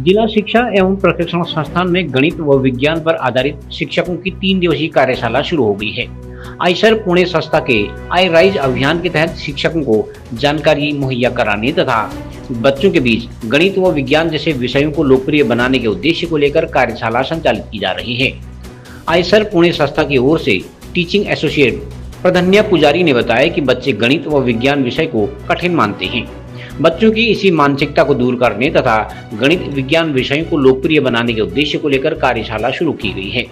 जिला शिक्षा एवं प्रशिक्षण संस्थान में गणित व विज्ञान पर आधारित शिक्षकों की 3 दिवसीय कार्यशाला शुरू हो गई है। आइसर पुणे संस्था के आई राइज अभियान के तहत शिक्षकों को जानकारी मुहैया कराने तथा बच्चों के बीच गणित व विज्ञान जैसे विषयों को लोकप्रिय बनाने के उद्देश्य को लेकर कार्यशाला संचालित की जा रही है। आइसर पुणे संस्था की ओर से टीचिंग एसोसिएट प्रधन्या पुजारी ने बताया कि बच्चे गणित व विज्ञान विषय को कठिन मानते हैं। बच्चों की इसी मानसिकता को दूर करने तथा गणित विज्ञान विषयों को लोकप्रिय बनाने के उद्देश्य को लेकर कार्यशाला शुरू की गई है।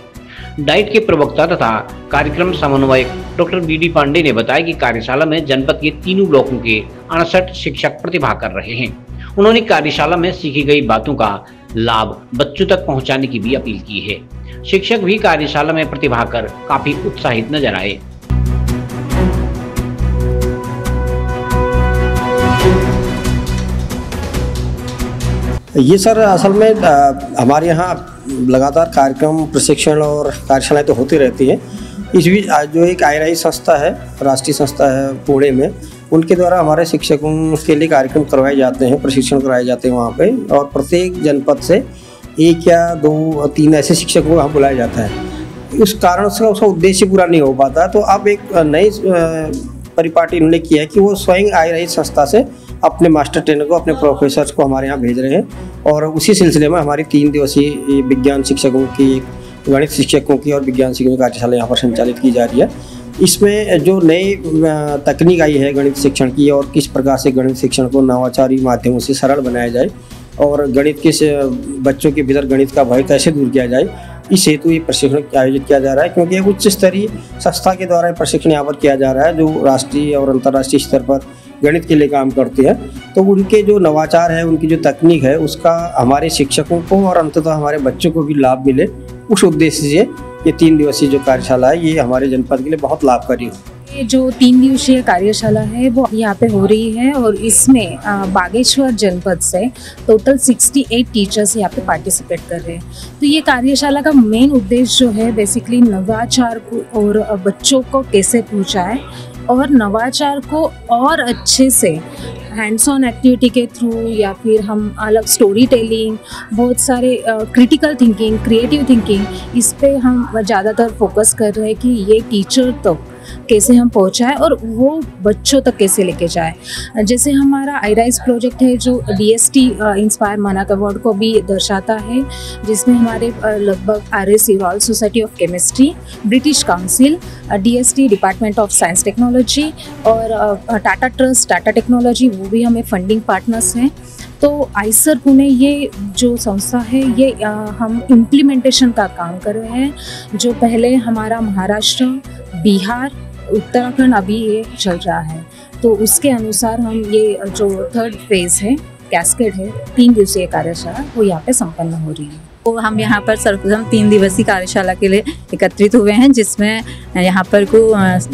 डाइट के प्रवक्ता तथा कार्यक्रम समन्वयक डॉक्टर बीडी पांडे ने बताया कि कार्यशाला में जनपद के तीनों ब्लॉकों के 68 शिक्षक प्रतिभाग कर रहे हैं। उन्होंने कार्यशाला में सीखी गई बातों का लाभ बच्चों तक पहुंचाने की भी अपील की है। शिक्षक भी कार्यशाला में प्रतिभाग कर काफी उत्साहित नजर आए। ये सर असल में हमारे यहाँ लगातार कार्यक्रम प्रशिक्षण और कार्यशालाएं तो होती रहती हैं। इस बीच जो एक आई संस्था है, राष्ट्रीय संस्था है पुणे में, उनके द्वारा हमारे शिक्षकों के लिए कार्यक्रम करवाए जाते हैं, प्रशिक्षण कराए जाते हैं वहाँ पे, और प्रत्येक जनपद से 1 या 2 3 ऐसे शिक्षकों को वहाँ बुलाया जाता है। उस कारण से उसका उद्देश्य पूरा नहीं हो पाता, तो अब एक नई परिपाटी इन्होंने किया है कि वो स्वयं आई संस्था से अपने मास्टर ट्रेनर को, अपने प्रोफेसर्स को हमारे यहाँ भेज रहे हैं। और उसी सिलसिले में हमारी 3 दिवसीय विज्ञान शिक्षकों की, गणित शिक्षकों की और विज्ञान शिक्षकों की कार्यशाला यहाँ पर संचालित की जा रही है। इसमें जो नई तकनीक आई है गणित शिक्षण की, और किस प्रकार से गणित शिक्षण को नवाचारी माध्यमों से सरल बनाया जाए और गणित के बच्चों के भीतर गणित का भय कैसे दूर किया जाए, इस हेतु ये प्रशिक्षण आयोजित किया जा रहा है। क्योंकि एक उच्च स्तरीय संस्था के द्वारा प्रशिक्षण यहाँ पर किया जा रहा है, जो राष्ट्रीय और अंतर्राष्ट्रीय स्तर पर गणित के लिए काम करते हैं। तो उनके जो नवाचार है, उनकी जो तकनीक है, उसका हमारे शिक्षकों को और अंततः हमारे बच्चों को भी लाभ मिले, उस उद्देश्य से ये 3 दिवसीय जो कार्यशाला है ये हमारे जनपद के लिए बहुत लाभकारी है। ये जो 3 दिवसीय कार्यशाला है वो यहाँ पे हो रही है, और इसमें बागेश्वर जनपद से टोटल 68 टीचर्स यहाँ पे पार्टिसिपेट कर रहे हैं। तो ये कार्यशाला का मेन उद्देश्य जो है बेसिकली नवाचार को और बच्चों को कैसे पहुँचाए, और नवाचार को और अच्छे से हैंड्स ऑन एक्टिविटी के थ्रू, या फिर हम अलग स्टोरी टेलिंग, बहुत सारे क्रिटिकल थिंकिंग, क्रिएटिव थिंकिंग, इस पे हम ज़्यादातर फोकस कर रहे हैं कि ये टीचर तक कैसे हम पहुंचाएं और वो बच्चों तक कैसे लेके जाए। जैसे हमारा आई राइज प्रोजेक्ट है जो DST इंस्पायर मानक अवार्ड को भी दर्शाता है, जिसमें हमारे लगभग RSC royal society of chemistry, British council, DST department of science technology और टाटा ट्रस्ट, टाटा टेक्नोलॉजी, वो भी हमें फंडिंग पार्टनर्स हैं। तो आइसर पुणे ये जो संस्था है ये हम इम्प्लीमेंटेशन का काम कर रहे हैं। जो पहले हमारा महाराष्ट्र, बिहार, उत्तराखंड अभी ये चल रहा है, तो उसके अनुसार हम ये जो 3rd फेज़ है, कैस्केड है, 3 दिवसीय कार्यशाला वो यहाँ पे संपन्न हो रही है। तो हम यहाँ पर सर्वप्रथम 3 दिवसीय कार्यशाला के लिए एकत्रित हुए हैं, जिसमें यहाँ पर को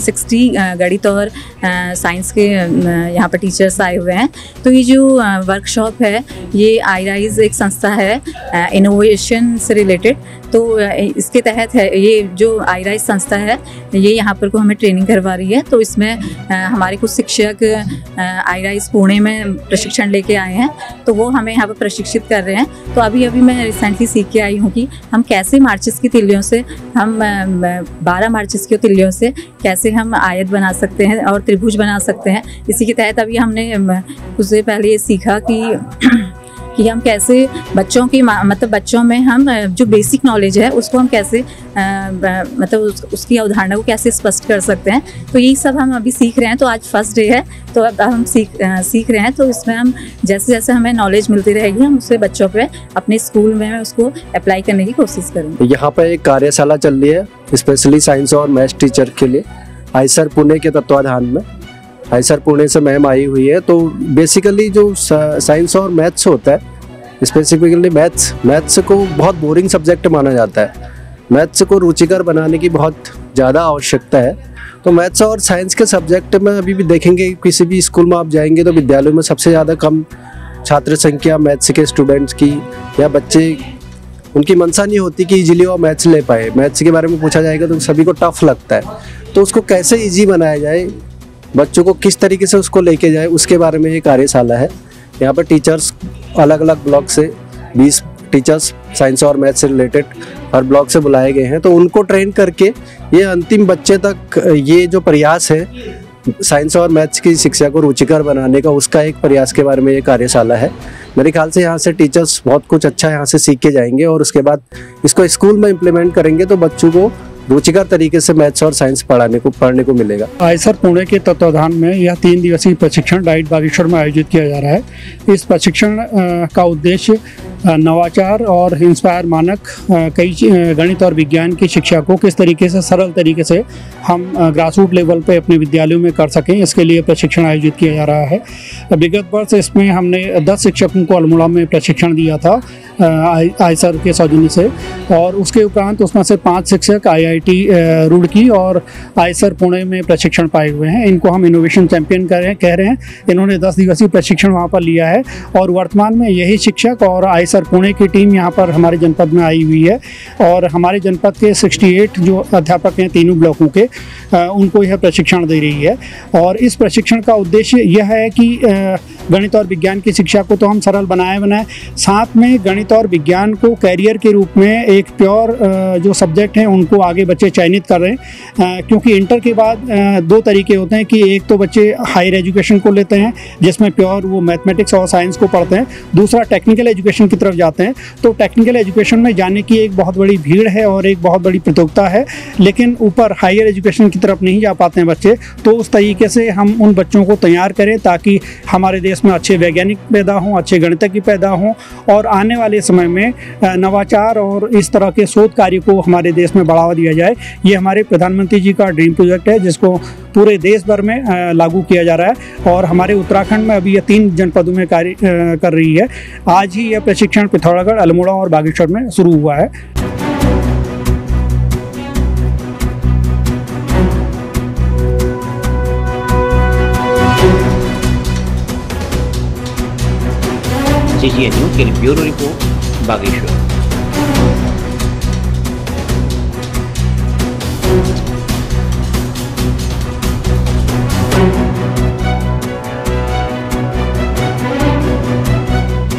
60 गणित और साइंस के यहाँ पर टीचर्स आए हुए हैं। तो ये जो वर्कशॉप है ये आई राइज एक संस्था है इनोवेशन से रिलेटेड, तो इसके तहत है ये जो आई राइज संस्था है, ये यहाँ पर को हमें ट्रेनिंग करवा रही है। तो इसमें हमारे कुछ शिक्षक आई राइज पुणे में प्रशिक्षण लेके आए हैं, तो वो हमें यहाँ पर प्रशिक्षित कर रहे हैं। तो अभी मैं रिसेंटली सीख के आई हूँ कि हम कैसे मार्चिस की तिल्लियों से, हम 12 मार्चिस की तिल्लियों से कैसे हम आयत बना सकते हैं और त्रिभुज बना सकते हैं। इसी के तहत अभी हमने कुछ देर पहले ये सीखा कि हम कैसे बच्चों की मतलब बच्चों में हम जो बेसिक नॉलेज है उसको हम कैसे मतलब उसकी अवधारणा को कैसे स्पष्ट कर सकते हैं। तो यही सब हम अभी सीख रहे हैं। तो आज फर्स्ट डे है, तो अब हम सीख रहे हैं। तो इसमें हम जैसे जैसे हमें नॉलेज मिलती रहेगी, हम उससे बच्चों पे अपने स्कूल में उसको अप्लाई करने की कोशिश करेंगे। यहाँ पर एक कार्यशाला चल रही है स्पेशली साइंस और मैथ्स टीचर के लिए, आइसर पुणे के तत्वाधान में। आइसर पुणे से मैम आई हुई है। तो बेसिकली जो साइंस और मैथ्स होता है, स्पेसिफिकली मैथ्स को बहुत बोरिंग सब्जेक्ट माना जाता है। मैथ्स को रुचिकर बनाने की बहुत ज़्यादा आवश्यकता है। तो मैथ्स और साइंस के सब्जेक्ट में अभी भी देखेंगे, किसी भी स्कूल में आप जाएंगे तो विद्यालयों में सबसे ज़्यादा कम छात्र संख्या मैथ्स के स्टूडेंट्स की, या बच्चे उनकी मंशा नहीं होती कि इजीली वो मैथ्स ले पाए। मैथ्स के बारे में पूछा जाएगा तो सभी को टफ लगता है। तो उसको कैसे इजी बनाया जाए, बच्चों को किस तरीके से उसको लेके जाए, उसके बारे में ये कार्यशाला है। यहाँ पर टीचर्स अलग अलग ब्लॉक से 20 टीचर्स साइंस और मैथ से रिलेटेड हर ब्लॉक से बुलाए गए हैं। तो उनको ट्रेन करके ये अंतिम बच्चे तक ये जो प्रयास है साइंस और मैथ्स की शिक्षा को रुचिकर बनाने का, उसका एक प्रयास के बारे में ये कार्यशाला है। मेरे ख्याल से यहाँ से टीचर्स बहुत कुछ अच्छा यहाँ से सीख के जाएंगे और उसके बाद इसको स्कूल में इम्प्लीमेंट करेंगे तो बच्चों को रुचिकर तरीके से मैथ्स और साइंस पढ़ने को मिलेगा। आयसर पुणे के तत्वाधान में यह 3 दिवसीय प्रशिक्षण डाइट बागेश्वर में आयोजित किया जा रहा है। इस प्रशिक्षण का उद्देश्य नवाचार और इंस्पायर मानक कई गणित और विज्ञान की शिक्षा को किस तरीके से सरल तरीके से हम ग्रासरूट लेवल पे अपने विद्यालयों में कर सकें, इसके लिए प्रशिक्षण आयोजित किया जा रहा है। विगत वर्ष इसमें हमने 10 शिक्षकों को अल्मोड़ा में प्रशिक्षण दिया था आयसर के सौजन्य से, और उसके उपरांत उसमें से 5 शिक्षक IIT रुड़की और आयसर पुणे में प्रशिक्षण पाए हुए हैं। इनको हम इनोवेशन चैंपियन कह रहे हैं। इन्होंने 10 दिवसीय प्रशिक्षण वहाँ पर लिया है और वर्तमान में यही शिक्षक और आयसर पुणे की टीम यहाँ पर हमारे जनपद में आई हुई है और हमारे जनपद के 68 जो अध्यापक हैं तीनों ब्लॉकों के, उनको यह प्रशिक्षण दे रही है। और इस प्रशिक्षण का उद्देश्य यह है कि गणित और विज्ञान की शिक्षा को तो हम सरल बनाए, साथ में गणित और विज्ञान को कैरियर के रूप में एक प्योर जो सब्जेक्ट हैं उनको आगे बच्चे चयनित कर रहे हैं। क्योंकि इंटर के बाद 2 तरीके होते हैं कि एक तो बच्चे हायर एजुकेशन को लेते हैं जिसमें प्योर वो मैथमेटिक्स और साइंस को पढ़ते हैं, दूसरा टेक्निकल एजुकेशन की तरफ जाते हैं। तो टेक्निकल एजुकेशन में जाने की एक बहुत बड़ी भीड़ है और एक बहुत बड़ी प्रतियोगिता है, लेकिन ऊपर हायर एजुकेशन की तरफ नहीं जा पाते हैं बच्चे। तो उस तरीके से हम उन बच्चों को तैयार करें ताकि हमारे देश में अच्छे वैज्ञानिक पैदा हों, अच्छे गणितज्ञ पैदा हों और आने वाले समय में नवाचार और इस तरह के शोध कार्य को हमारे देश में बढ़ावा दिया जाए। ये हमारे प्रधानमंत्री जी का ड्रीम प्रोजेक्ट है जिसको पूरे देश भर में लागू किया जा रहा है और हमारे उत्तराखंड में अभी ये 3 जनपदों में कार्य कर रही है। आज ही यह प्रशिक्षण पिथौरागढ़, अल्मोड़ा और बागेश्वर में शुरू हुआ है। CGN न्यूज़ के लिए ब्यूरो रिपोर्ट बागेश्वर।